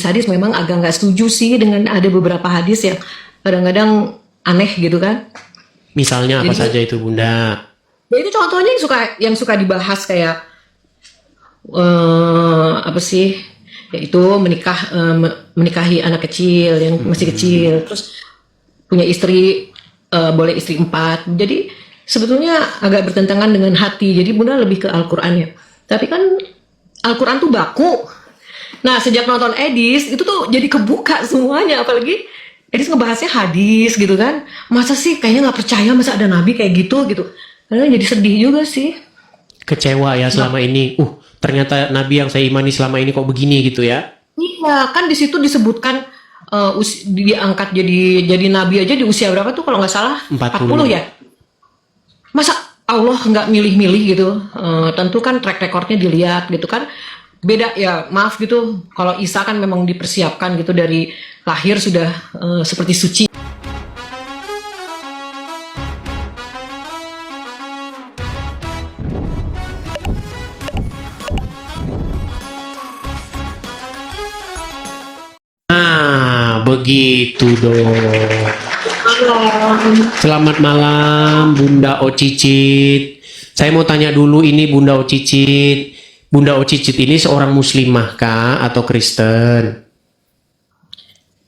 Hadis memang agak nggak setuju sih dengan ada beberapa hadis yang kadang-kadang aneh gitu kan. Misalnya apa Jadi saja itu Bunda? ya itu contohnya yang suka dibahas kayak apa sih? Yaitu menikahi anak kecil yang masih kecil, terus punya istri boleh istri 4. Jadi sebetulnya agak bertentangan dengan hati. Jadi Bunda lebih ke Al-Qur'an ya. Tapi kan Al-Qur'an tuh baku. Nah, sejak nonton Edis itu tuh jadi kebuka semuanya, apalagi Edis ngebahasnya hadis gitu kan. Masa sih kayaknya nggak percaya masa ada nabi kayak gitu gitu. Karena jadi sedih juga sih. Kecewa ya selama ini. Ternyata nabi yang saya imani selama ini kok begini gitu ya. Iya, kan di situ disebutkan diangkat jadi nabi aja di usia berapa tuh kalau nggak salah 40 ya. Masa Allah nggak milih-milih gitu. Tentu kan track recordnya dilihat gitu kan. Beda ya, maaf gitu. Kalau Isa kan memang dipersiapkan gitu dari lahir sudah seperti suci. Nah, begitu dong. Selamat malam Bunda Ocicit. Saya mau tanya dulu ini Bunda Ocicit. Bunda Ocicit ini seorang muslimah kah atau Kristen?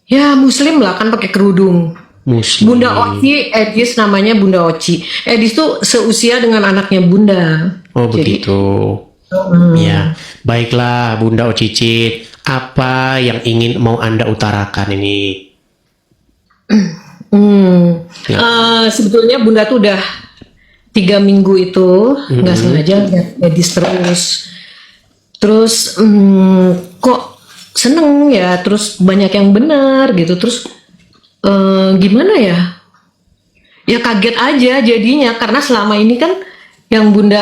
Ya Muslim lah kan pakai kerudung. Muslim. Bunda Oci, Edis namanya Bunda Oci. Edis tuh seusia dengan anaknya Bunda. Oh begitu. Ya, baiklah Bunda Ocicit. Apa yang ingin mau Anda utarakan ini? Sebetulnya Bunda tuh udah 3 minggu itu nggak sengaja lihat Edis terus kok seneng ya, terus banyak yang benar gitu, terus gimana ya kaget aja jadinya, karena selama ini kan yang Bunda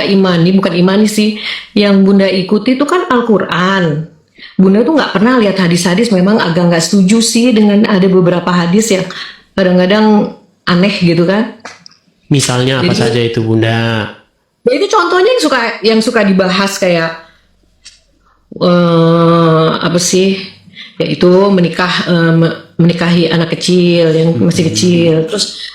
bukan imani sih, yang Bunda ikuti itu kan Al-Quran. Bunda tuh nggak pernah lihat hadis-hadis, memang agak nggak setuju sih dengan ada beberapa hadis yang kadang-kadang aneh gitu kan. Misalnya apa saja itu Bunda? Ya itu contohnya yang suka dibahas kayak apa sih? Yaitu menikahi anak kecil yang masih kecil, terus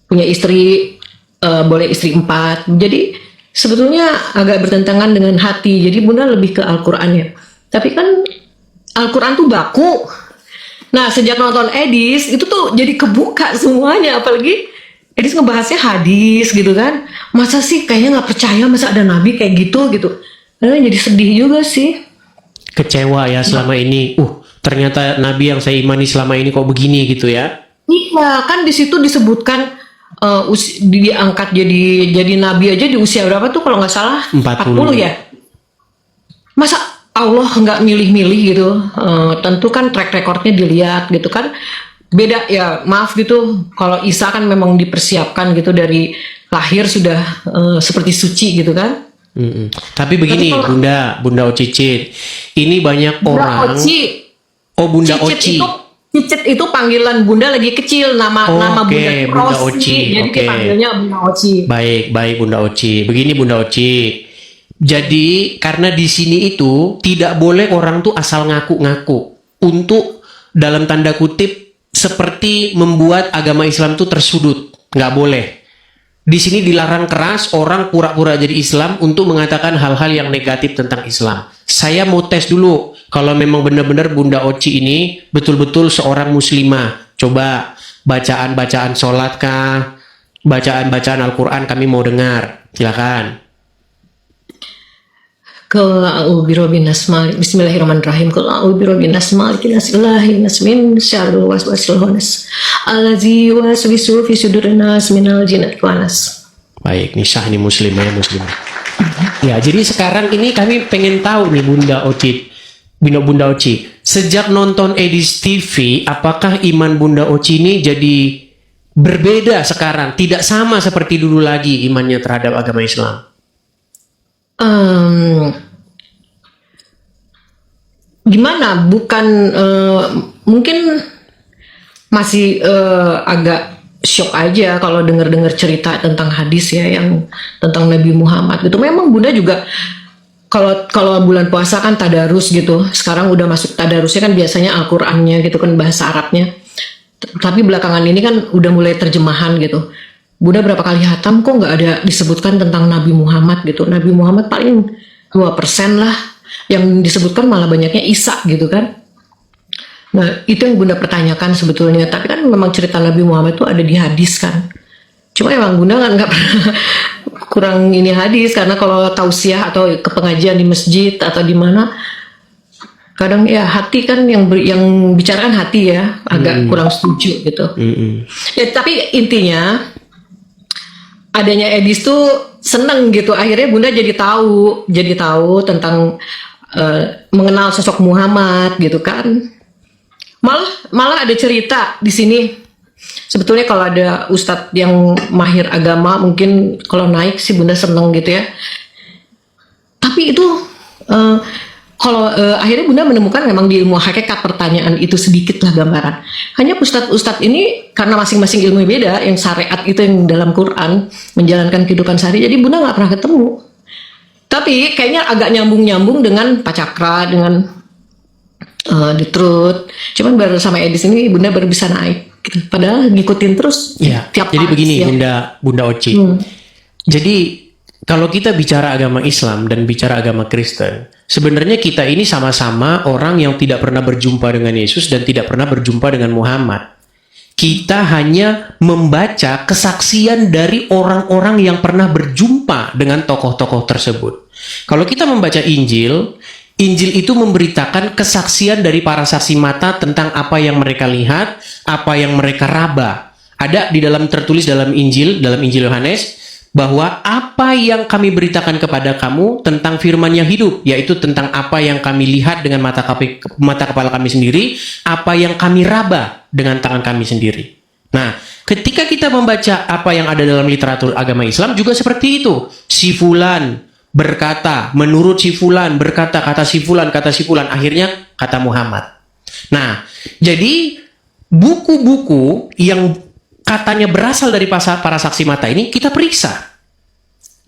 punya istri boleh istri 4. Jadi sebetulnya agak bertentangan dengan hati. Jadi Bunda lebih ke Al-Qur'an ya. Tapi kan Al-Qur'an tuh baku. Nah, sejak nonton Edis itu tuh jadi kebuka semuanya, apalagi Edis ngebahasnya hadis gitu kan. Masa sih kayaknya nggak percaya masa ada nabi kayak gitu gitu. Karena jadi sedih juga sih. Kecewa ya selama ini. Ternyata nabi yang saya imani selama ini kok begini gitu ya. Iya, kan di situ disebutkan diangkat jadi nabi aja di usia berapa tuh kalau nggak salah 40 ya. Masa Allah nggak milih-milih gitu. Tentu kan track recordnya dilihat gitu kan. Beda ya, maaf gitu. Kalau Isa kan memang dipersiapkan gitu dari lahir sudah seperti suci gitu kan. Tapi begini Bunda Ocicit, ini banyak orang. Bunda Oci. Cicit itu panggilan Bunda lagi kecil, nama Bunda Oci. Jadi dipanggilnya Bunda Oci. Baik Bunda Oci. Begini Bunda Oci. Jadi karena di sini itu tidak boleh orang tuh asal ngaku-ngaku untuk dalam tanda kutip seperti membuat agama Islam tuh tersudut. Nggak boleh. Di sini dilarang keras orang pura-pura jadi Islam untuk mengatakan hal-hal yang negatif tentang Islam. Saya mau tes dulu kalau memang benar-benar Bunda Oci ini betul-betul seorang muslimah. Coba bacaan-bacaan sholat kah? Bacaan-bacaan Al-Quran kami mau dengar. Silakan. Qul a'udzu birabbin nas malik. Bismillahirrahmanirrahim. Qul a'udzu birabbin nas malikin nas ilahin nas min syarril waswasil khannas allazi yuwaswisu fi sudurin nas minal jinnati wan nas. Baik, nih Syah nih muslimah. Ya, jadi sekarang ini kami pengen tahu nih Bunda Oci. Sejak nonton Edis TV, apakah iman Bunda Oci ini jadi berbeda sekarang? Tidak sama seperti dulu lagi imannya terhadap agama Islam? Gimana? Bukan mungkin masih agak shock aja kalau dengar-dengar cerita tentang hadis ya, yang tentang Nabi Muhammad gitu. Memang Bunda juga kalau bulan puasa kan tadarus gitu. Sekarang udah masuk tadarusnya kan biasanya Al-Qur'annya gitu kan, bahasa Arabnya. Tapi belakangan ini kan udah mulai terjemahan gitu. Bunda berapa kali hatam kok nggak ada disebutkan tentang Nabi Muhammad gitu. Nabi Muhammad paling 2% lah. Yang disebutkan malah banyaknya Isa gitu kan. Nah itu yang Bunda pertanyakan sebetulnya. Tapi kan memang cerita Nabi Muhammad itu ada di hadis kan. Cuma emang Bunda nggak pernah kurang ini hadis. Karena kalau tausiah atau ke pengajian di masjid atau di mana, kadang ya hati kan yang bicarakan hati ya, agak kurang setuju gitu. Ya tapi intinya adanya Edis tuh seneng gitu. Akhirnya Bunda jadi tahu tentang mengenal sosok Muhammad gitu kan. Malah ada cerita di sini. Sebetulnya kalau ada ustadz yang mahir agama mungkin kalau naik sih Bunda seneng gitu ya. Tapi itu kalau akhirnya Bunda menemukan memang di ilmu hakikat pertanyaan itu sedikit lah gambaran. Hanya ustadz-ustadz ini karena masing-masing ilmu beda, yang syariat itu yang dalam Quran menjalankan kehidupan sehari, jadi Bunda nggak pernah ketemu. Tapi kayaknya agak nyambung-nyambung dengan Pak Cakra, dengan The Truth. Cuman baru sama Edis ini Bunda baru bisa naik. Gitu. Padahal ngikutin terus. Ya. Tiap Jadi begini ya. Bunda Oci. Jadi kalau kita bicara agama Islam dan bicara agama Kristen, sebenarnya kita ini sama-sama orang yang tidak pernah berjumpa dengan Yesus dan tidak pernah berjumpa dengan Muhammad. Kita hanya membaca kesaksian dari orang-orang yang pernah berjumpa dengan tokoh-tokoh tersebut. Kalau kita membaca Injil itu memberitakan kesaksian dari para saksi mata tentang apa yang mereka lihat, apa yang mereka raba. Ada tertulis dalam Injil Yohanes, bahwa apa yang kami beritakan kepada kamu tentang firman yang hidup, yaitu tentang apa yang kami lihat dengan mata kepala kami sendiri, apa yang kami raba dengan tangan kami sendiri. Nah, ketika kita membaca apa yang ada dalam literatur agama Islam juga seperti itu. Si fulan berkata, menurut si fulan berkata, kata si fulan, akhirnya kata Muhammad. Nah, jadi buku-buku yang katanya berasal dari para saksi mata ini kita periksa.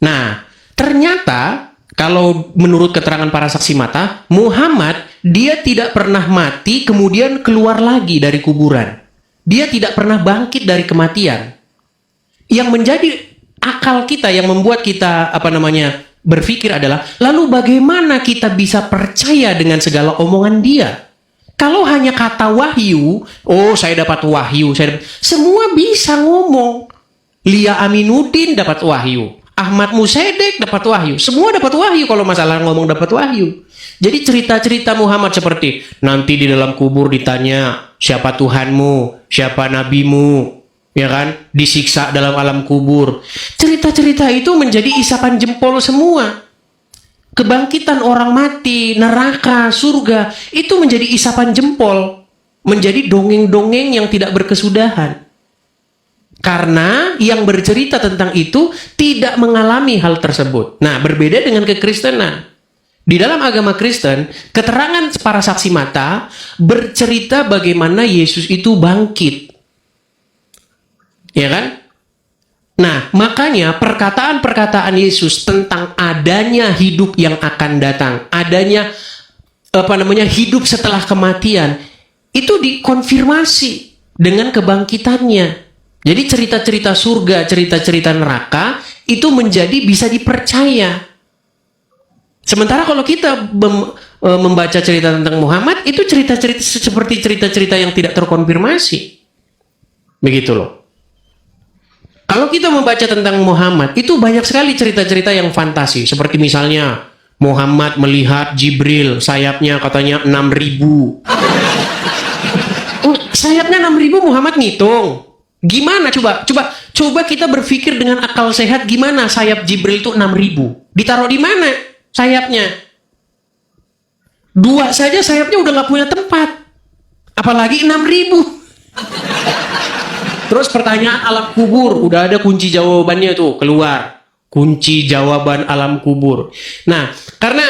Nah, ternyata kalau menurut keterangan para saksi mata, Muhammad dia tidak pernah mati kemudian keluar lagi dari kuburan. Dia tidak pernah bangkit dari kematian. Yang menjadi akal kita, yang membuat kita berpikir adalah, lalu bagaimana kita bisa percaya dengan segala omongan dia? Kalau hanya kata wahyu, saya dapat wahyu, semua bisa ngomong. Lia Aminuddin dapat wahyu, Ahmad Musedek dapat wahyu, semua dapat wahyu kalau masalah ngomong dapat wahyu. Jadi cerita-cerita Muhammad seperti nanti di dalam kubur ditanya siapa Tuhanmu, siapa nabimu, ya kan? Disiksa dalam alam kubur. Cerita-cerita itu menjadi isapan jempol semua. Kebangkitan orang mati, neraka, surga, itu menjadi isapan jempol. Menjadi dongeng-dongeng yang tidak berkesudahan. Karena yang bercerita tentang itu tidak mengalami hal tersebut. Nah, berbeda dengan kekristenan. Di dalam agama Kristen, keterangan para saksi mata bercerita bagaimana Yesus itu bangkit. Ya kan? Nah, makanya perkataan-perkataan Yesus tentang adanya hidup yang akan datang, adanya hidup setelah kematian, itu dikonfirmasi dengan kebangkitannya. Jadi cerita-cerita surga, cerita-cerita neraka itu menjadi bisa dipercaya. Sementara kalau kita membaca cerita tentang Muhammad, itu cerita-cerita seperti cerita-cerita yang tidak terkonfirmasi. Begitu loh. Kalau kita membaca tentang Muhammad, itu banyak sekali cerita-cerita yang fantasi. Seperti misalnya, Muhammad melihat Jibril, sayapnya katanya 6.000. Sayapnya 6.000 Muhammad ngitung. Gimana coba kita berpikir dengan akal sehat, gimana sayap Jibril itu 6.000? Ditaruh di mana sayapnya? 2 saja sayapnya udah gak punya tempat. Apalagi 6.000. Terus pertanyaan alam kubur, udah ada kunci jawabannya tuh, keluar. Kunci jawaban alam kubur. Nah, karena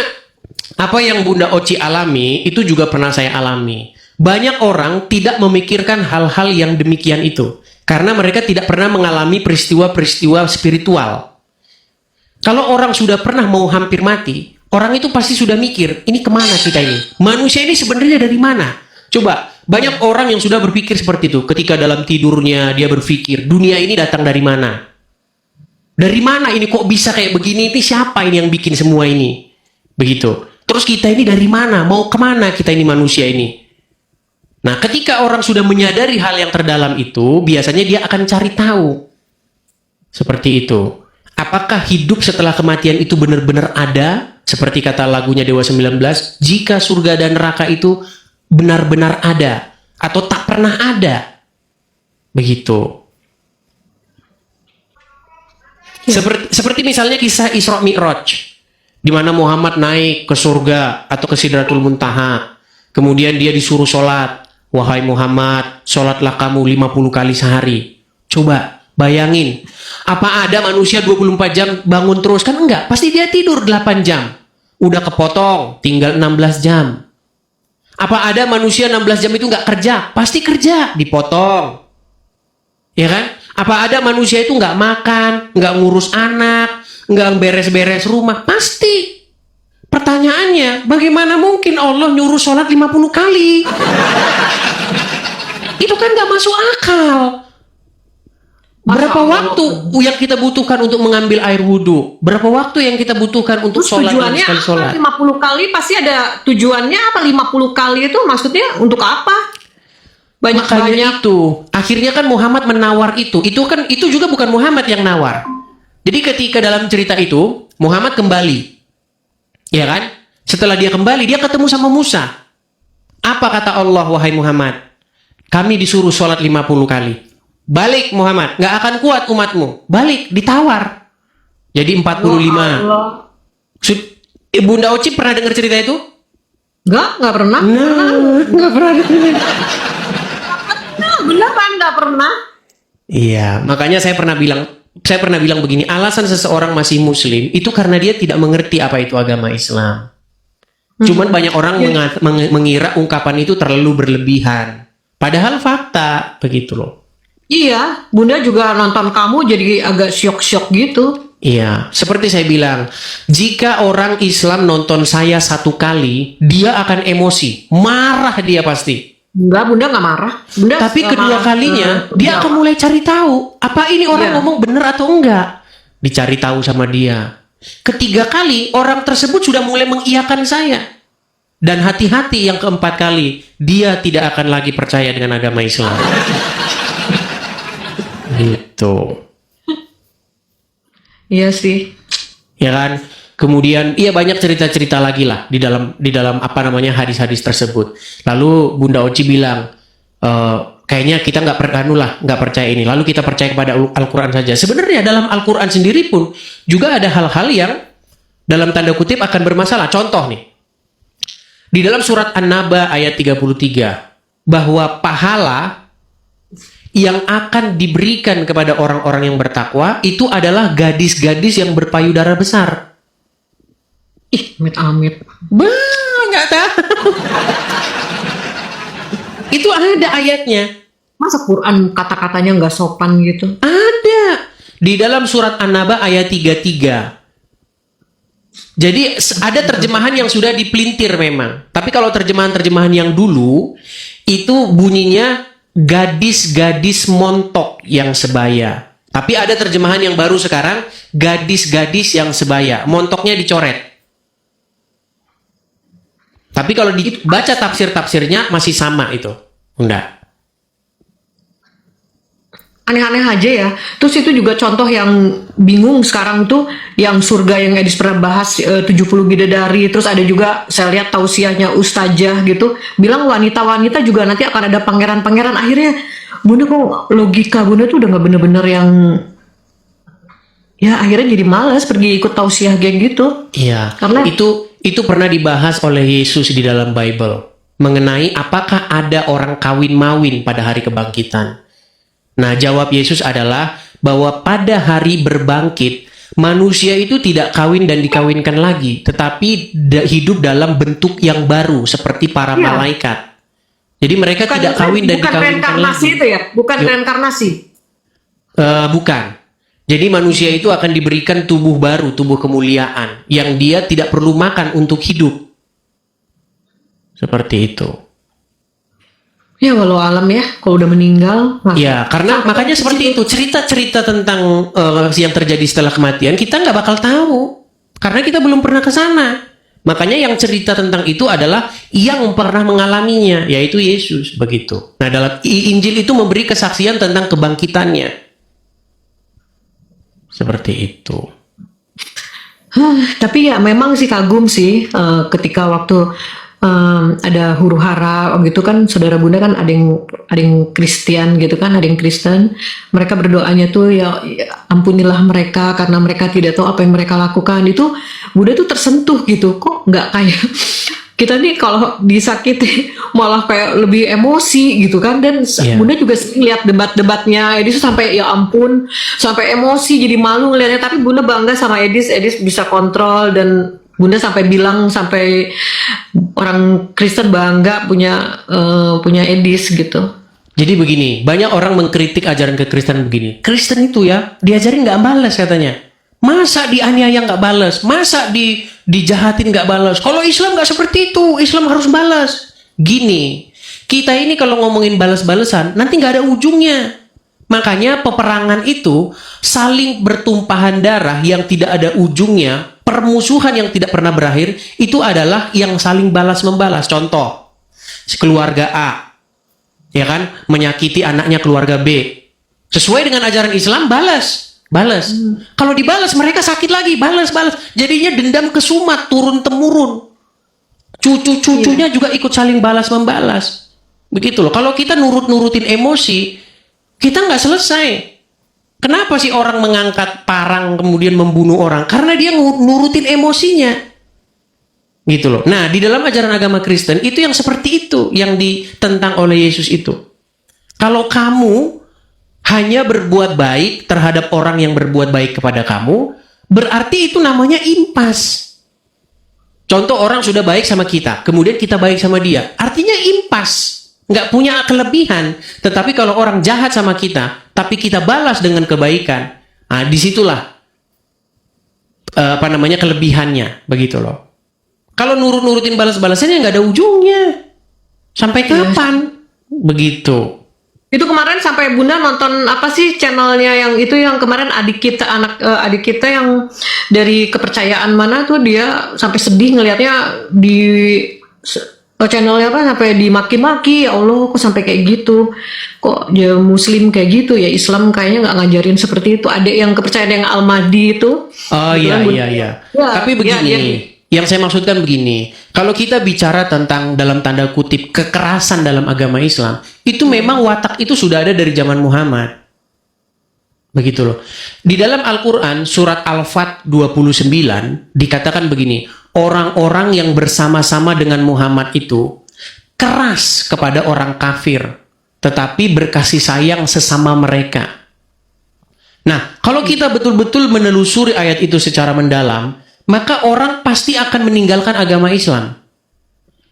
apa yang Bunda Oci alami, itu juga pernah saya alami. Banyak orang tidak memikirkan hal-hal yang demikian itu. Karena mereka tidak pernah mengalami peristiwa-peristiwa spiritual. Kalau orang sudah pernah mau hampir mati, orang itu pasti sudah mikir, ini kemana kita ini? Manusia ini sebenarnya dari mana? Coba, banyak orang yang sudah berpikir seperti itu. Ketika dalam tidurnya dia berpikir, dunia ini datang dari mana? Dari mana ini kok bisa kayak begini? Ini siapa ini yang bikin semua ini? Begitu. Terus kita ini dari mana? Mau kemana kita ini manusia ini? Nah, ketika orang sudah menyadari hal yang terdalam itu, biasanya dia akan cari tahu. Seperti itu. Apakah hidup setelah kematian itu benar-benar ada? Seperti kata lagunya Dewa 19, jika surga dan neraka itu benar-benar ada atau tak pernah ada. Begitu. Seperti misalnya kisah Isra Mi'raj, di mana Muhammad naik ke surga atau ke Sidratul Muntaha. Kemudian dia disuruh sholat. Wahai Muhammad, sholatlah kamu 50 kali sehari. Coba bayangin, apa ada manusia 24 jam bangun terus? Kan enggak, pasti dia tidur 8 jam. Udah kepotong, tinggal 16 jam. Apa ada manusia 16 jam itu nggak kerja? Pasti kerja, dipotong. Ya kan? Apa ada manusia itu nggak makan, nggak ngurus anak, nggak beres-beres rumah? Pasti. Pertanyaannya, bagaimana mungkin Allah nyuruh sholat 50 kali? Itu kan nggak masuk akal. Berapa waktu yang kita butuhkan untuk mengambil air wudhu? Berapa waktu yang kita butuhkan untuk sholat? Tujuannya sekali apa? sholat? 50 kali pasti ada tujuannya apa? 50 kali itu maksudnya untuk apa? Makanya itu. Akhirnya kan Muhammad menawar itu. Itu juga bukan Muhammad yang nawar. Jadi ketika dalam cerita itu Muhammad kembali. Ya kan? Setelah dia kembali, dia ketemu sama Musa. Apa kata Allah, wahai Muhammad? Kami disuruh sholat 50 kali. Balik Muhammad, nggak akan kuat umatmu. Balik, ditawar. Jadi 45. Bunda Oci pernah dengar cerita itu? Nggak pernah. Nggak pernah dengar. Beneran nggak pernah. Iya, makanya saya pernah bilang begini, alasan seseorang masih muslim itu karena dia tidak mengerti apa itu agama Islam. Cuman banyak orang mengira ungkapan itu terlalu berlebihan. Padahal fakta, begitu loh. Iya, Bunda juga nonton kamu jadi agak syok-syok gitu. Iya, seperti saya bilang, jika orang Islam nonton saya 1 kali, dia akan emosi, marah dia pasti. Enggak, Bunda nggak marah. Bunda Tapi kedua kalinya, dia akan mulai cari tahu, apa ini orang ngomong benar atau enggak. Dicari tahu sama dia. Ketiga kali, orang tersebut sudah mulai mengiyakan saya. Dan hati-hati yang keempat kali, dia tidak akan lagi percaya dengan agama Islam. Gitu. Iya sih. Ya kan? Kemudian iya banyak cerita-cerita lagi lah di dalam apa namanya hadis-hadis tersebut. Lalu Bunda Oci bilang, kayaknya kita nggak percaya ini. Lalu kita percaya kepada Al-Quran saja. Sebenarnya dalam Al-Quran sendiri pun juga ada hal-hal yang dalam tanda kutip akan bermasalah. Contoh nih, di dalam surat An-Naba ayat 33 bahwa pahala yang akan diberikan kepada orang-orang yang bertakwa itu adalah gadis-gadis yang berpayudara besar. Ih, amit-amit. Nggak tahu. Itu ada ayatnya. Masa Quran kata-katanya nggak sopan gitu? Ada. Di dalam surat An-Naba ayat 33. Jadi ada terjemahan yang sudah dipelintir memang. Tapi kalau terjemahan-terjemahan yang dulu itu bunyinya gadis-gadis montok yang sebaya. Tapi ada terjemahan yang baru sekarang, gadis-gadis yang sebaya. Montoknya dicoret. Tapi kalau dibaca tafsir-tafsirnya masih sama itu. Enggak. Aneh-aneh aja ya. Terus itu juga contoh yang bingung sekarang tuh, yang surga yang Edis pernah bahas 70 bidadari. Terus ada juga saya lihat tausiahnya ustazah gitu, bilang wanita-wanita juga nanti akan ada pangeran-pangeran. Akhirnya Bunda kok logika Bunda tuh udah nggak bener-bener yang, ya akhirnya jadi malas pergi ikut tausiah kayak gitu. Iya. Karena itu pernah dibahas oleh Yesus di dalam Bible mengenai apakah ada orang kawin-mawin pada hari kebangkitan. Nah, jawab Yesus adalah bahwa pada hari berbangkit, manusia itu tidak kawin dan dikawinkan lagi, tetapi hidup dalam bentuk yang baru, seperti para malaikat. Jadi mereka tidak kawin dan dikawinkan lagi. Bukan reinkarnasi itu ya? Bukan reinkarnasi? Bukan. Jadi manusia itu akan diberikan tubuh baru, tubuh kemuliaan, yang dia tidak perlu makan untuk hidup. Seperti itu. Ya walau alam ya, kalau udah meninggal. Ya, karena makanya seperti itu. Cerita-cerita tentang yang terjadi setelah kematian, kita nggak bakal tahu. Karena kita belum pernah ke sana. Makanya yang cerita tentang itu adalah yang pernah mengalaminya, yaitu Yesus. Begitu. Nah, dalam Injil itu memberi kesaksian tentang kebangkitannya. Seperti itu. Tapi ya memang sih kagum sih ketika waktu ada huru hara gitu kan, saudara bunda kan ada yang Kristen gitu kan, ada yang Kristen, mereka berdoanya tuh ya ampunilah mereka karena mereka tidak tahu apa yang mereka lakukan. Itu bunda tuh tersentuh gitu, kok nggak kayak kita nih kalau disakiti malah kayak lebih emosi gitu kan. Dan bunda juga sering lihat debat-debatnya Edis sampai ya ampun, sampai emosi jadi malu ngeliatnya. Tapi bunda bangga sama Edis bisa kontrol, dan bunda sampai bilang, sampai orang Kristen bangga punya Edis gitu. Jadi begini, banyak orang mengkritik ajaran kekristenan begini. Kristen itu ya diajarin nggak balas katanya. Masa dianiaya nggak balas? Masa dijahatin nggak balas? Kalau Islam nggak seperti itu, Islam harus balas. Gini, kita ini kalau ngomongin balas-balasan, nanti nggak ada ujungnya. Makanya peperangan itu saling bertumpahan darah yang tidak ada ujungnya, permusuhan yang tidak pernah berakhir, itu adalah yang saling balas-membalas. Contoh, keluarga A, ya kan, menyakiti anaknya keluarga B. Sesuai dengan ajaran Islam, balas. Kalau dibalas mereka sakit lagi, balas. Jadinya dendam kesumat turun-temurun. Cucu-cucunya juga ikut saling balas-membalas. Begitu loh. Kalau kita nurutin emosi, kita nggak selesai. Kenapa sih orang mengangkat parang kemudian membunuh orang? Karena dia nurutin emosinya. Gitu loh. Nah, di dalam ajaran agama Kristen itu yang seperti itu yang ditentang oleh Yesus itu. Kalau kamu hanya berbuat baik terhadap orang yang berbuat baik kepada kamu, berarti itu namanya impas. Contoh, orang sudah baik sama kita, kemudian kita baik sama dia, artinya impas, nggak punya kelebihan. Tetapi kalau orang jahat sama kita, tapi kita balas dengan kebaikan, nah disitulah kelebihannya, begitu loh. Kalau nurutin balas-balasannya nggak ada ujungnya, sampai kapan? Begitu. Itu kemarin sampai bunda nonton apa sih channelnya yang itu, yang kemarin adik kita yang dari kepercayaan mana tuh, dia sampai sedih ngelihatnya di channelnya apa, sampai dimaki-maki. Ya Allah, kok sampai kayak gitu, kok dia muslim kayak gitu ya, Islam kayaknya nggak ngajarin seperti itu. Adik yang kepercayaan yang Al-Mahdi itu. Oh iya. Tapi begini, yang saya maksudkan begini, kalau kita bicara tentang dalam tanda kutip kekerasan dalam agama Islam, itu memang watak itu sudah ada dari zaman Muhammad. Begitu loh. Di dalam Al-Quran, surat Al-Fat 29, dikatakan begini, orang-orang yang bersama-sama dengan Muhammad itu keras kepada orang kafir, tetapi berkasih sayang sesama mereka. Nah, kalau kita betul-betul menelusuri ayat itu secara mendalam, maka orang pasti akan meninggalkan agama Islam.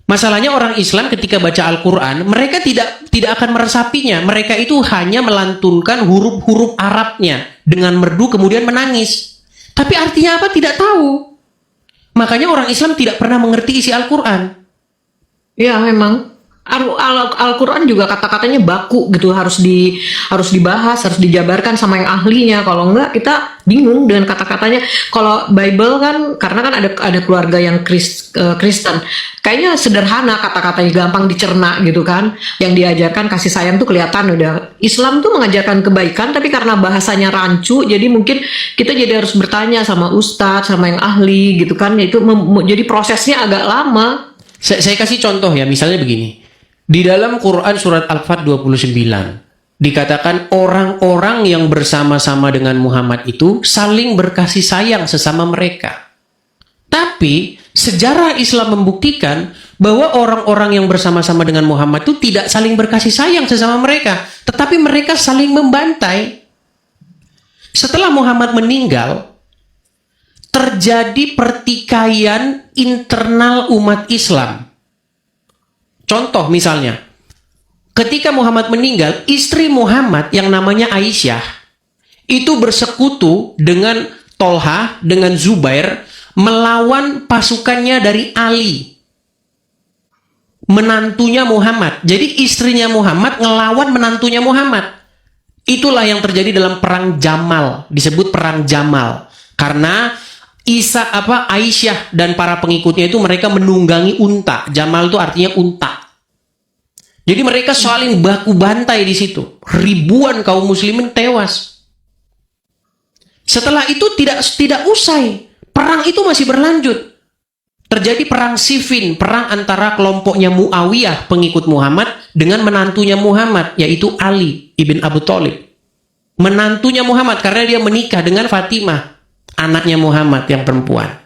Masalahnya orang Islam ketika baca Al-Quran, mereka tidak akan meresapinya. Mereka itu hanya melantunkan huruf-huruf Arabnya dengan merdu kemudian menangis. Tapi artinya apa? Tidak tahu. Makanya orang Islam tidak pernah mengerti isi Al-Quran. Ya memang. Al-Quran juga kata-katanya baku gitu, harus dibahas, harus dijabarkan sama yang ahlinya. Kalau enggak kita bingung dengan kata-katanya. Kalau Bible kan, karena kan ada keluarga yang Kristen, kayaknya sederhana kata-katanya, gampang dicerna gitu kan. Yang diajarkan kasih sayang tuh kelihatan udah. Islam tuh mengajarkan kebaikan, tapi karena bahasanya rancu, jadi mungkin kita jadi harus bertanya sama ustadz, sama yang ahli gitu kan. Itu jadi prosesnya agak lama. Saya kasih contoh ya, misalnya begini. Di dalam Quran surat Al-Fat 29 dikatakan orang-orang yang bersama-sama dengan Muhammad itu saling berkasih sayang sesama mereka. Tapi sejarah Islam membuktikan bahwa orang-orang yang bersama-sama dengan Muhammad itu tidak saling berkasih sayang sesama mereka, tetapi mereka saling membantai. Setelah Muhammad meninggal, terjadi pertikaian internal umat Islam. Contoh misalnya, ketika Muhammad meninggal, istri Muhammad yang namanya Aisyah, itu bersekutu dengan Tolha, dengan Zubair, melawan pasukannya dari Ali, menantunya Muhammad. Jadi istrinya Muhammad ngelawan menantunya Muhammad. Itulah yang terjadi dalam perang Jamal, disebut perang Jamal. Karena Aisyah dan para pengikutnya itu mereka menunggangi unta. Jamal itu artinya unta. Jadi mereka saling baku bantai di situ. Ribuan kaum muslimin tewas. Setelah itu tidak usai. Perang itu masih berlanjut. Terjadi perang Siffin, perang antara kelompoknya Muawiyah, pengikut Muhammad, dengan menantunya Muhammad, yaitu Ali ibn Abu Thalib. Menantunya Muhammad karena dia menikah dengan Fatimah, anaknya Muhammad yang perempuan.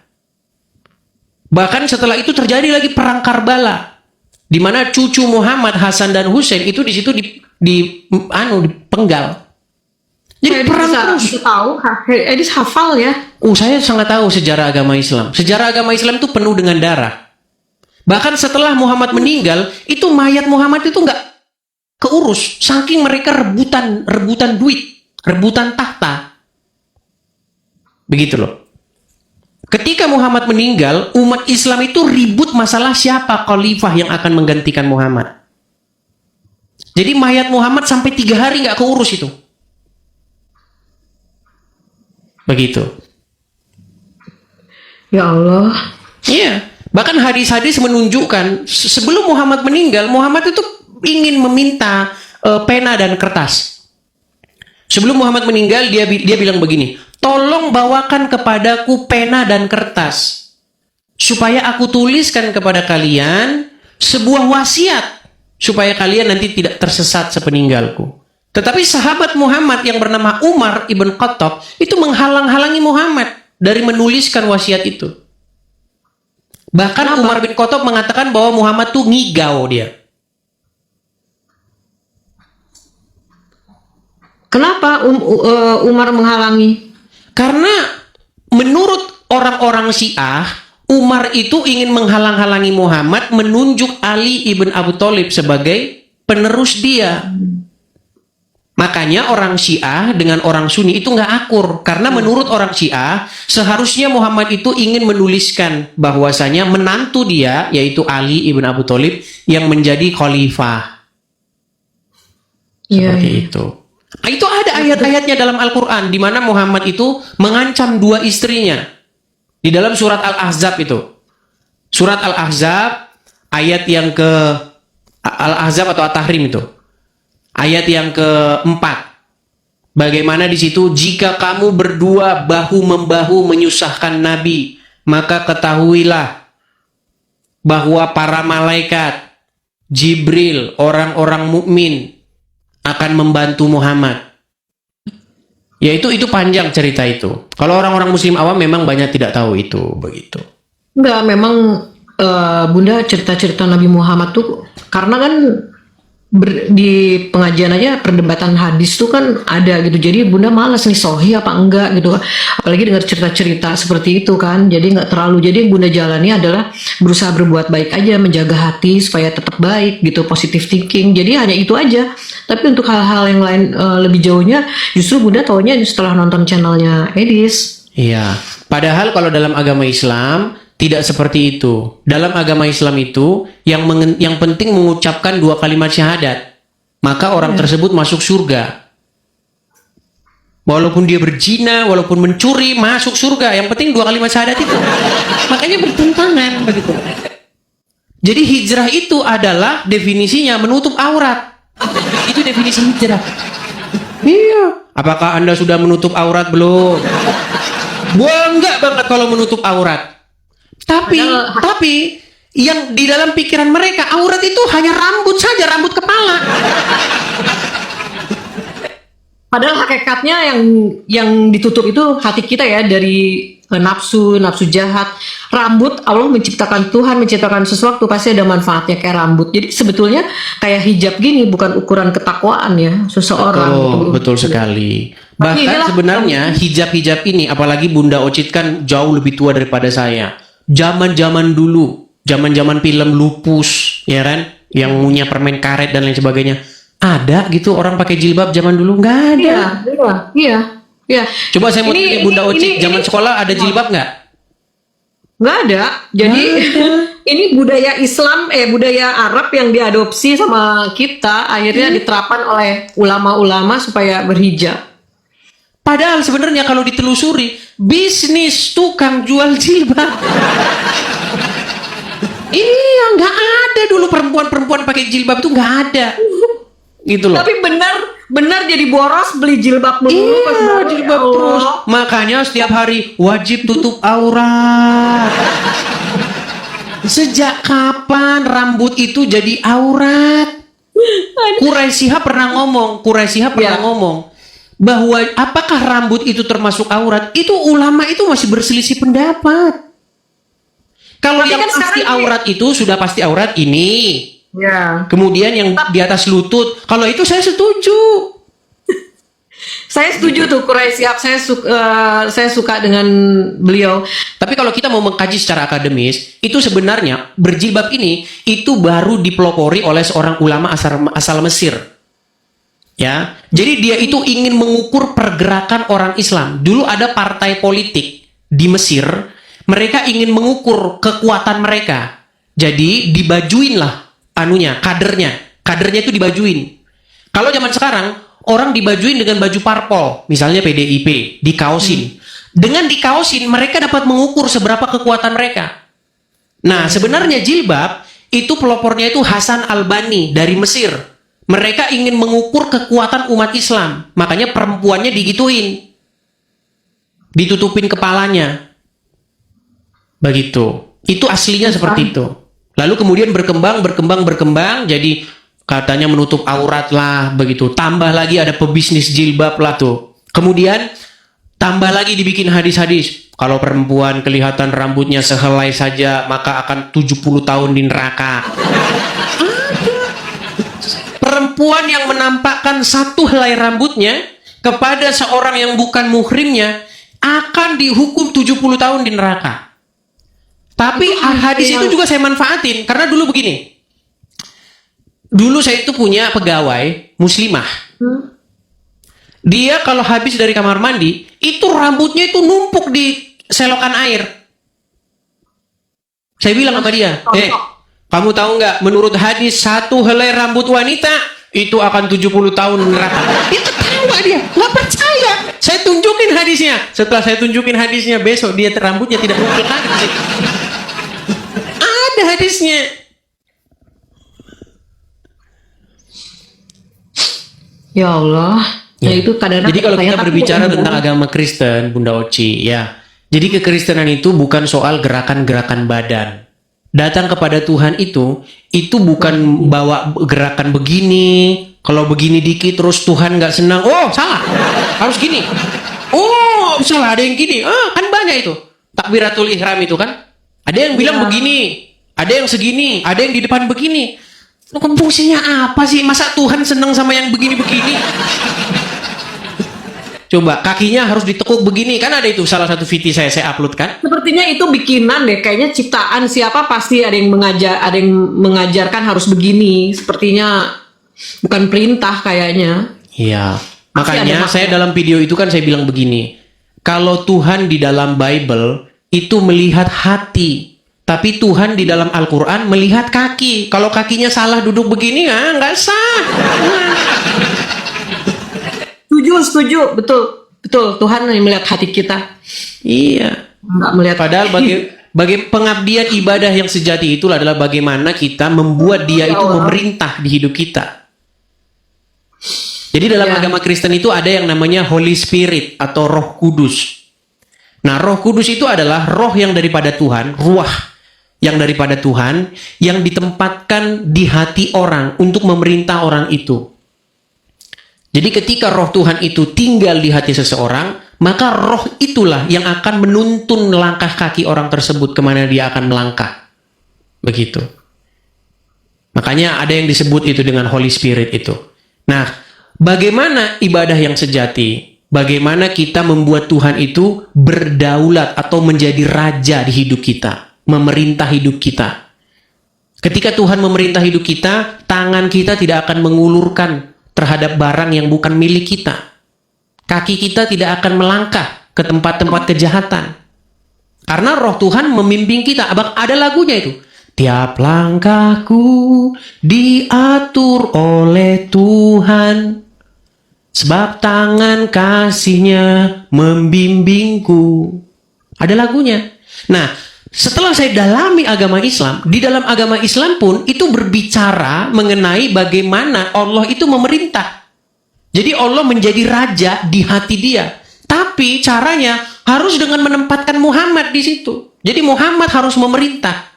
Bahkan setelah itu terjadi lagi perang Karbala, di mana cucu Muhammad, Hasan dan Husain itu di situ dipenggal. Jadi perang terus. Tahu, Edis hafal ya. Saya sangat tahu sejarah agama Islam. Sejarah agama Islam itu penuh dengan darah. Bahkan setelah Muhammad meninggal, itu mayat Muhammad itu nggak keurus, saking mereka rebutan duit, rebutan tahta. Begitu loh. Ketika Muhammad meninggal, umat Islam itu ribut masalah siapa khalifah yang akan menggantikan Muhammad. Jadi mayat Muhammad sampai 3 hari nggak keurus itu. Begitu. Ya Allah. Iya. Bahkan hadis-hadis menunjukkan sebelum Muhammad meninggal, Muhammad itu ingin meminta pena dan kertas. Sebelum Muhammad meninggal, dia bilang begini, tolong bawakan kepadaku pena dan kertas, supaya aku tuliskan kepada kalian sebuah wasiat, supaya kalian nanti tidak tersesat sepeninggalku. Tetapi sahabat Muhammad yang bernama Umar ibn Khattab itu menghalang-halangi Muhammad dari menuliskan wasiat itu. Bahkan Umar bin Khattab mengatakan bahwa Muhammad tuh ngigau dia. Kenapa Umar menghalangi? Karena menurut orang-orang Syiah, Umar itu ingin menghalang-halangi Muhammad menunjuk Ali ibn Abu Thalib sebagai penerus dia. Makanya orang Syiah dengan orang Sunni itu nggak akur. Karena menurut orang Syiah, seharusnya Muhammad itu ingin menuliskan bahwasanya menantu dia, yaitu Ali ibn Abu Thalib, yang menjadi khalifah. Seperti itu. Nah, itu ada ayat-ayatnya dalam Al-Quran, di mana Muhammad itu mengancam 2 istrinya. Di dalam surat Al-Ahzab itu. Surat Al-Ahzab, ayat yang ke... Al-Ahzab atau At-Tahrim itu. Ayat yang keempat. Bagaimana di situ, jika kamu berdua bahu-membahu menyusahkan Nabi, maka ketahuilah bahwa para malaikat, Jibril, orang-orang mukmin akan membantu Muhammad. Ya itu panjang cerita itu. Kalau orang-orang muslim awam memang banyak tidak tahu itu, begitu. Enggak, memang Bunda cerita-cerita Nabi Muhammad tuh karena kan di pengajian aja perdebatan hadis tuh kan ada gitu, jadi Bunda malas nih sahih apa enggak gitu, apalagi dengar cerita-cerita seperti itu kan, jadi nggak terlalu. Jadi yang Bunda jalani adalah berusaha berbuat baik aja, menjaga hati supaya tetap baik gitu, positive thinking. Jadi hanya itu aja. Tapi untuk hal-hal yang lain lebih jauhnya justru Bunda taunya setelah nonton channelnya Edis. Iya, padahal kalau dalam agama Islam tidak seperti itu. Dalam agama Islam itu yang penting mengucapkan 2 kalimat syahadat, maka orang tersebut masuk surga. Walaupun dia berzina, walaupun mencuri, masuk surga. Yang penting 2 kalimat syahadat itu. Makanya bertentangan begitu. Jadi hijrah itu adalah definisinya menutup aurat. Itu definisi hijrah. Iya. Apakah Anda sudah menutup aurat belum? Bangga banget kalau menutup aurat. Tapi yang di dalam pikiran mereka aurat itu hanya rambut saja, rambut kepala. Padahal hakikatnya yang ditutup itu hati kita ya, dari nafsu jahat. Rambut, Allah menciptakan, Tuhan menciptakan sesuatu pasti ada manfaatnya kayak rambut. Jadi sebetulnya kayak hijab gini bukan ukuran ketakwaan ya seseorang. Betul sekali. Bahkan sebenarnya hijab-hijab ini, apalagi Bunda Ocit kan jauh lebih tua daripada saya. Zaman-zaman dulu, zaman-zaman film Lupus, ya kan, yang punya permen karet dan lain sebagainya, ada gitu orang pakai jilbab zaman dulu? Nggak ada. Iya. Ya. Coba saya mau tanya Bunda Oci, zaman sekolah ada jilbab nggak? Nggak ada. Jadi ini budaya Islam, budaya Arab yang diadopsi sama kita, akhirnya diterapkan oleh ulama-ulama supaya berhijab. Padahal sebenarnya kalau ditelusuri, bisnis tukang jual jilbab. Iya, nggak ada dulu perempuan-perempuan pakai jilbab itu nggak ada. Gitu loh. Tapi benar jadi boros beli jilbab mulu. Iya, jilbab terus. Makanya setiap hari wajib tutup aurat. Sejak kapan rambut itu jadi aurat? Quraisy Shihab pernah ngomong bahwa apakah rambut itu termasuk aurat? Itu ulama itu masih berselisih pendapat. Kalau Tapi yang kan pasti sekarang aurat itu sudah pasti aurat ini. Ya. Kemudian yang di atas lutut, kalau itu saya setuju. Saya setuju tuh Quraisy Shihab, saya suka dengan beliau. Tapi kalau kita mau mengkaji secara akademis, itu sebenarnya berjilbab ini itu baru dipelopori oleh seorang ulama asal Mesir. Ya, jadi dia itu ingin mengukur pergerakan orang Islam. Dulu ada partai politik di Mesir, mereka ingin mengukur kekuatan mereka. Jadi dibajuinlah kadernya itu dibajuin. Kalau zaman sekarang orang dibajuin dengan baju parpol, misalnya PDIP, dikaosin. Dengan dikaosin mereka dapat mengukur seberapa kekuatan mereka. Nah, sebenarnya jilbab itu pelopornya itu Hasan Albani dari Mesir. Mereka ingin mengukur kekuatan umat Islam. Makanya perempuannya digituin. Ditutupin kepalanya. Begitu. Itu aslinya seperti itu. Lalu kemudian berkembang. Jadi katanya menutup aurat lah. Begitu. Tambah lagi ada pebisnis jilbab lah tuh. Kemudian tambah lagi dibikin hadis-hadis. Kalau perempuan kelihatan rambutnya sehelai saja, maka akan 70 tahun di neraka. Perempuan yang menampakkan satu helai rambutnya kepada seorang yang bukan muhrimnya akan dihukum 70 tahun di neraka. Tapi hadis itu juga saya manfaatin karena dulu begini. Dulu saya itu punya pegawai muslimah. Dia kalau habis dari kamar mandi, itu rambutnya itu numpuk di selokan air. Saya bilang sama dia, kamu tahu nggak, menurut hadis satu helai rambut wanita itu akan 70 tahun neraka. Dia ketawa dia, nggak percaya. Saya tunjukin hadisnya. Setelah saya tunjukin hadisnya, besok dia rambutnya tidak numpuk lagi. Ada hadisnya. Ya Allah. Ya. Nah, itu kadang-kadang Jadi kalau kita berbicara tentang agama Kristen, Bunda Oci, ya. Jadi kekristenan itu bukan soal gerakan-gerakan badan. Datang kepada Tuhan itu bukan bawa gerakan begini. Kalau begini dikit terus Tuhan nggak senang. Oh, salah. Harus gini. Oh, salah. Ada yang gini. Kan banyak itu. Takbiratul ihram itu kan. Ada yang bilang begini. Ada yang segini. Ada yang di depan begini. Fungsinya apa sih? Masa Tuhan senang sama yang begini-begini? Coba kakinya harus ditekuk begini, kan ada itu salah satu video saya upload kan? Sepertinya itu bikinan deh, kayaknya ciptaan siapa pasti ada yang mengajarkan harus begini. Sepertinya bukan perintah kayaknya. Iya. Makanya saya dalam video itu kan saya bilang begini. Kalau Tuhan di dalam Bible itu melihat hati, tapi Tuhan di dalam Al-Quran melihat kaki. Kalau kakinya salah duduk begini, nggak sah. Setuju, betul. Tuhan yang melihat hati kita. Iya. Nggak melihat. Padahal bagi pengabdian ibadah yang sejati itu adalah bagaimana kita membuat Dia itu memerintah di hidup kita. Jadi dalam agama Kristen itu ada yang namanya Holy Spirit atau Roh Kudus. Nah, Roh Kudus itu adalah roh yang daripada Tuhan, ruah yang daripada Tuhan yang ditempatkan di hati orang untuk memerintah orang itu. Jadi ketika roh Tuhan itu tinggal di hati seseorang, maka roh itulah yang akan menuntun langkah kaki orang tersebut kemana dia akan melangkah. Begitu. Makanya ada yang disebut itu dengan Holy Spirit itu. Nah, bagaimana ibadah yang sejati? Bagaimana kita membuat Tuhan itu berdaulat atau menjadi raja di hidup kita, memerintah hidup kita. Ketika Tuhan memerintah hidup kita, tangan kita tidak akan mengulurkan terhadap barang yang bukan milik kita. kaki kita tidak akan melangkah ke tempat-tempat kejahatan. Karena roh Tuhan membimbing kita. Abang, ada lagunya itu. Tiap langkahku diatur oleh Tuhan, sebab tangan kasih-Nya membimbingku. Ada lagunya. Nah, setelah saya dalami agama Islam, di dalam agama Islam pun itu berbicara mengenai bagaimana Allah itu memerintah. Jadi Allah menjadi raja di hati dia. Tapi caranya harus dengan menempatkan Muhammad di situ. Jadi Muhammad harus memerintah.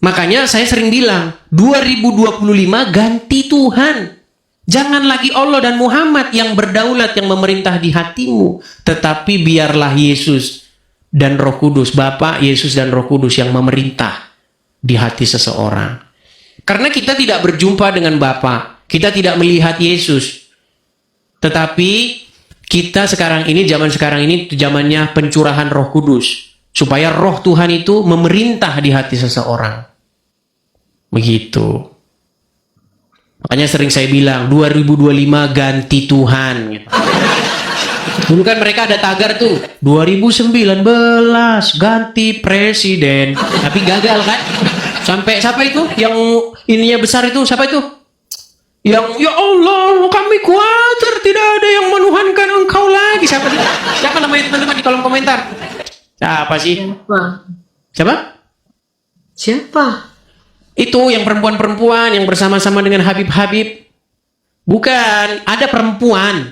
Makanya saya sering bilang, 2025 ganti Tuhan. Jangan lagi Allah dan Muhammad yang berdaulat, yang memerintah di hatimu. Tetapi biarlah Yesus dan Roh Kudus, Bapa, Yesus dan Roh Kudus yang memerintah di hati seseorang. Karena kita tidak berjumpa dengan Bapa, kita tidak melihat Yesus. Tetapi kita sekarang ini, zaman sekarang ini, zamannya pencurahan Roh Kudus. Supaya Roh Tuhan itu memerintah di hati seseorang. Begitu. Makanya sering saya bilang 2025 ganti Tuhan gitu. Dulu kan mereka ada tagar tuh 2019 ganti presiden, tapi gagal kan. Sampai siapa itu yang ininya besar itu, siapa itu? Yang ya Allah kami khawatir tidak ada yang menuhankan engkau lagi. Siapa namanya teman-teman di kolom komentar? Siapa sih? Siapa? Itu yang perempuan-perempuan yang bersama-sama dengan Habib-Habib. Bukan, ada perempuan.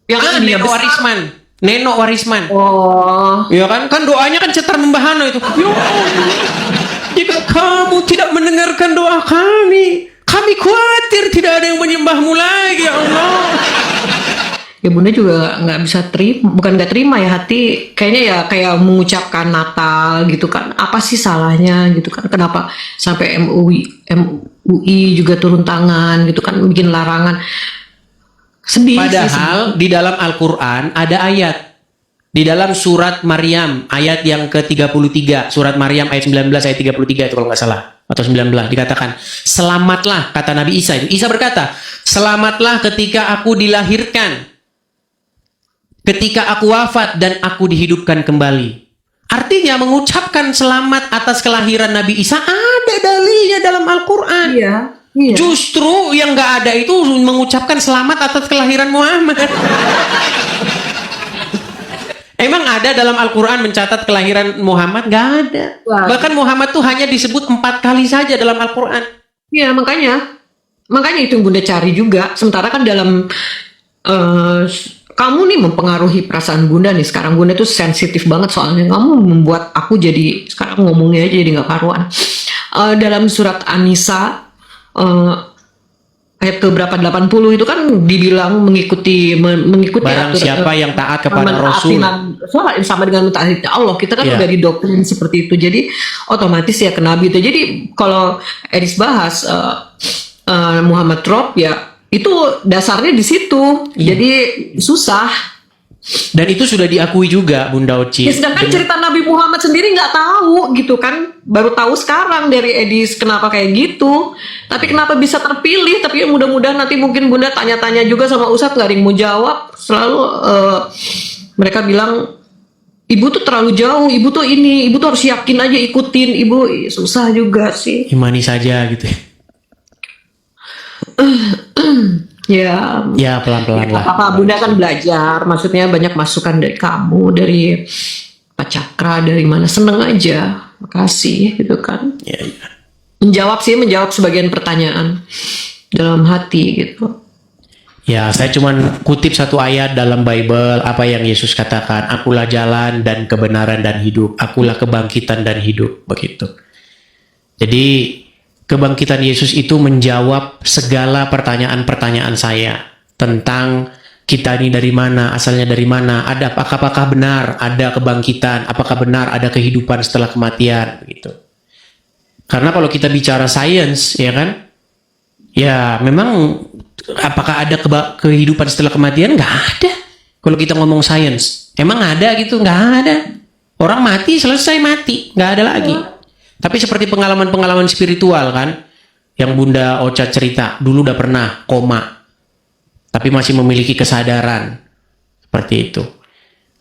Yang Neno Warisman. Neno Warisman. Oh. Ya kan? Kan doanya kan cetar membahana itu. Ya Allah, jika kamu tidak mendengarkan doa kami khawatir tidak ada yang menyembahmu lagi, ya Allah. Ya Bunda juga nggak bisa terima, bukan nggak terima ya, hati kayaknya ya kayak mengucapkan Natal gitu kan, apa sih salahnya gitu kan, kenapa sampai MUI juga turun tangan gitu kan, bikin larangan. Sedih. Padahal di dalam Al-Quran ada ayat, di dalam surat Maryam ayat yang ke-33, surat Maryam ayat 19 ayat 33 itu kalau nggak salah, atau 19, dikatakan selamatlah, kata Nabi Isa itu. Isa berkata, selamatlah ketika aku dilahirkan, ketika aku wafat dan aku dihidupkan kembali. Artinya mengucapkan selamat atas kelahiran Nabi Isa ada dalilnya dalam Al-Quran. Iya, iya. Justru yang nggak ada itu mengucapkan selamat atas kelahiran Muhammad. Emang ada dalam Al-Quran mencatat kelahiran Muhammad? Nggak ada. Wah. Bahkan Muhammad tuh hanya disebut 4 kali saja dalam Al-Quran. Iya, makanya itu yang Bunda cari juga. Sementara kan dalam kamu nih mempengaruhi perasaan Bunda nih. Sekarang Bunda tuh sensitif banget soalnya. Kamu membuat aku jadi, sekarang ngomongnya aja jadi nggak karuan. Dalam surat An-Nisa ayat ke berapa 80 itu kan dibilang mengikuti barang siapa yang taat kepada Rasul sama dengan mentaati Allah. Kita kan Yeah. udah didoktrin seperti itu. Jadi otomatis ya ke Nabi itu. Jadi kalau Edis bahas Muhammad Rob ya itu dasarnya di situ. Jadi susah. Dan itu sudah diakui juga Bunda Oci. Ya, sedangkan cerita Nabi Muhammad sendiri nggak tahu gitu kan, baru tahu sekarang dari Edis kenapa kayak gitu. Tapi kenapa bisa terpilih? Tapi mudah-mudahan nanti mungkin Bunda tanya-tanya juga sama Ustadz, nggak ada yang mau jawab. Selalu mereka bilang ibu tuh terlalu jauh, ibu tuh ini, ibu tuh harus yakin aja ikutin. Ibu susah juga sih. Imani saja gitu. Ya Pelan-pelan lah. Apa Bunda kan belajar, maksudnya banyak masukan dari kamu, dari Pak Cakra, dari mana, seneng aja, makasih gitu kan. Ya. Menjawab sebagian pertanyaan dalam hati gitu. Ya, saya cuman kutip satu ayat dalam Bible, apa yang Yesus katakan, akulah jalan dan kebenaran dan hidup, akulah kebangkitan dan hidup, begitu. Jadi kebangkitan Yesus itu menjawab segala pertanyaan-pertanyaan saya tentang kita ini dari mana, asalnya dari mana, ada apakah benar ada kebangkitan, apakah benar ada kehidupan setelah kematian, gitu. Karena kalau kita bicara sains, ya kan, ya memang apakah ada kehidupan setelah kematian? Nggak ada. Kalau kita ngomong sains, emang ada gitu? Nggak ada. Orang mati selesai mati, nggak ada lagi. Tapi seperti pengalaman-pengalaman spiritual kan, yang Bunda Ocha cerita, dulu udah pernah koma. tapi masih memiliki kesadaran seperti itu.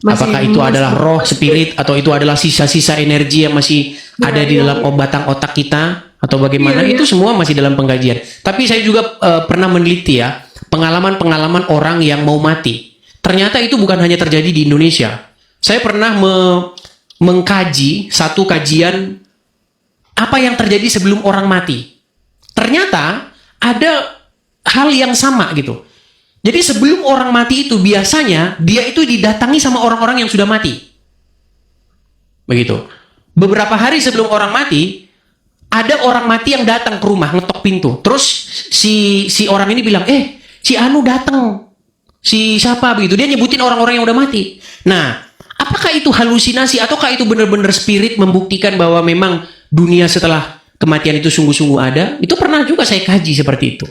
Masih- Apakah itu masih- adalah roh, spirit, atau itu adalah sisa-sisa energi yang masih ada di dalam batang otak kita, atau bagaimana? Iya, iya. Itu semua masih dalam pengkajian. Tapi saya juga pernah meneliti ya, pengalaman-pengalaman orang yang mau mati. Ternyata itu bukan hanya terjadi di Indonesia. Saya pernah mengkaji satu kajian apa yang terjadi sebelum orang mati. Ternyata ada hal yang sama gitu. Jadi sebelum orang mati itu biasanya dia itu didatangi sama orang-orang yang sudah mati. Begitu. Beberapa hari sebelum orang mati, ada orang mati yang datang ke rumah ngetok pintu. Terus si orang ini bilang, si Anu datang. Si siapa begitu? Dia nyebutin orang-orang yang udah mati. Nah, apakah itu halusinasi ataukah itu benar-benar spirit membuktikan bahwa memang dunia setelah kematian itu sungguh-sungguh ada? Itu pernah juga saya kaji seperti itu.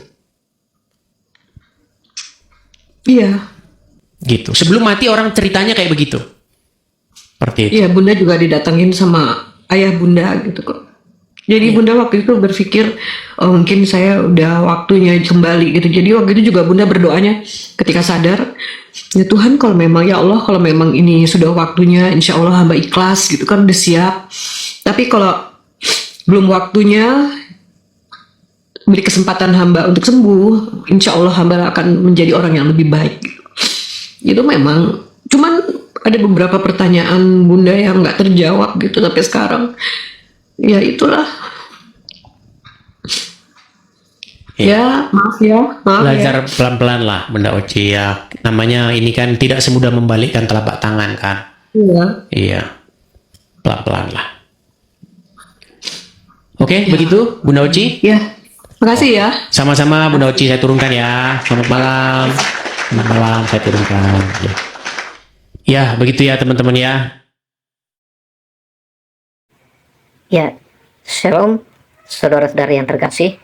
Iya. Gitu. Sebelum mati orang ceritanya kayak begitu. Seperti itu. Iya, Bunda juga didatangin sama ayah Bunda gitu kok. Jadi Bunda waktu itu berpikir, oh, mungkin saya udah waktunya kembali gitu. Jadi waktu itu juga Bunda berdoanya ketika sadar, ya Tuhan kalau memang, ya Allah kalau memang ini sudah waktunya, insya Allah hamba ikhlas gitu kan, udah siap. Tapi kalau belum waktunya, beri kesempatan hamba untuk sembuh, insya Allah hamba akan menjadi orang yang lebih baik gitu. Itu memang, cuman ada beberapa pertanyaan Bunda yang nggak terjawab gitu sampai sekarang. Ya itulah. Ya, maaf ya. Belajar pelan-pelan lah Bunda Oci ya. Namanya ini kan tidak semudah membalikkan telapak tangan kan. Iya. Iya. Pelan-pelan lah. Oke, begitu Bunda Oci. Ya. Makasih ya. Sama-sama Bunda Oci, saya turunkan ya. Selamat malam. Selamat malam, saya turunkan. Ya, begitu ya teman-teman ya. Ya, shalom, saudara-saudari yang terkasih,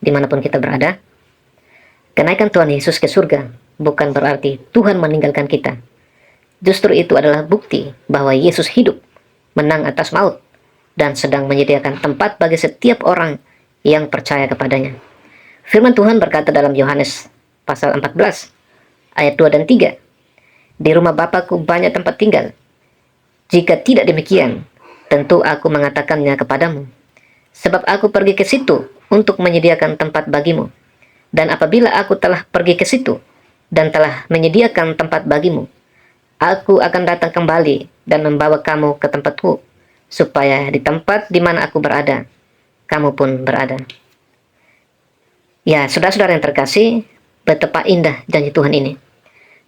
dimanapun kita berada. Kenaikan Tuhan Yesus ke surga bukan berarti Tuhan meninggalkan kita. Justru itu adalah bukti bahwa Yesus hidup, menang atas maut, dan sedang menyediakan tempat bagi setiap orang yang percaya kepadanya. Firman Tuhan berkata dalam Yohanes pasal 14, ayat 2 dan 3, "Di rumah Bapakku banyak tempat tinggal. Jika tidak demikian, tentu aku mengatakannya kepadamu. Sebab aku pergi ke situ untuk menyediakan tempat bagimu. Dan apabila aku telah pergi ke situ dan telah menyediakan tempat bagimu, aku akan datang kembali dan membawa kamu ke tempatku, supaya di tempat di mana aku berada, kamu pun berada." Ya, saudara-saudara yang terkasih, betapa indah janji Tuhan ini.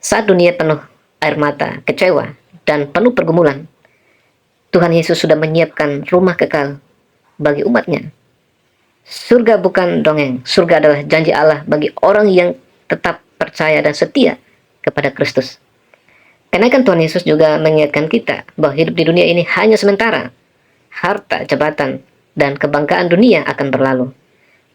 Saat dunia penuh air mata, kecewa, dan penuh pergumulan, Tuhan Yesus sudah menyiapkan rumah kekal bagi umatnya. Surga bukan dongeng, surga adalah janji Allah bagi orang yang tetap percaya dan setia kepada Kristus. Kenaikan Tuhan Yesus juga mengingatkan kita bahwa hidup di dunia ini hanya sementara. Harta, jabatan, dan kebanggaan dunia akan berlalu.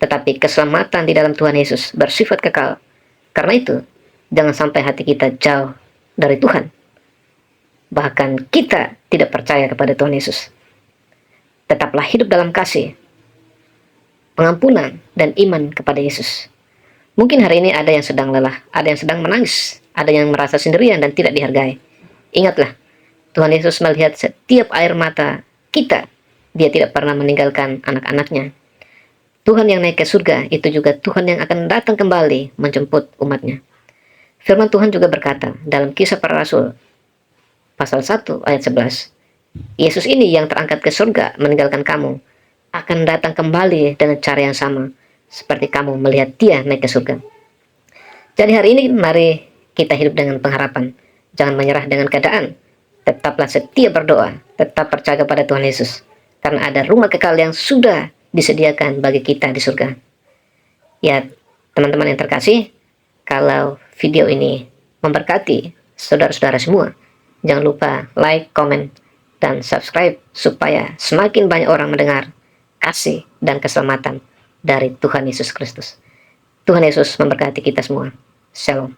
Tetapi keselamatan di dalam Tuhan Yesus bersifat kekal. Karena itu, jangan sampai hati kita jauh dari Tuhan. Bahkan kita tidak percaya kepada Tuhan Yesus. Tetaplah hidup dalam kasih, pengampunan, dan iman kepada Yesus. Mungkin hari ini ada yang sedang lelah, ada yang sedang menangis, ada yang merasa sendirian dan tidak dihargai. Ingatlah, Tuhan Yesus melihat setiap air mata kita. Dia tidak pernah meninggalkan anak-anaknya. Tuhan yang naik ke surga, itu juga Tuhan yang akan datang kembali menjemput umatnya. Firman Tuhan juga berkata dalam Kisah Para Rasul, pasal 1 ayat 11, Yesus ini yang terangkat ke surga meninggalkan kamu, akan datang kembali dengan cara yang sama, seperti kamu melihat dia naik ke surga. Jadi hari ini mari kita hidup dengan pengharapan. Jangan menyerah dengan keadaan. Tetaplah setia berdoa, tetap percaya kepada Tuhan Yesus. Karena ada rumah kekal yang sudah disediakan bagi kita di surga. Ya, teman-teman yang terkasih, kalau video ini memberkati saudara-saudara semua, jangan lupa like, komen, dan subscribe supaya semakin banyak orang mendengar kasih dan keselamatan dari Tuhan Yesus Kristus. Tuhan Yesus memberkati kita semua. Shalom.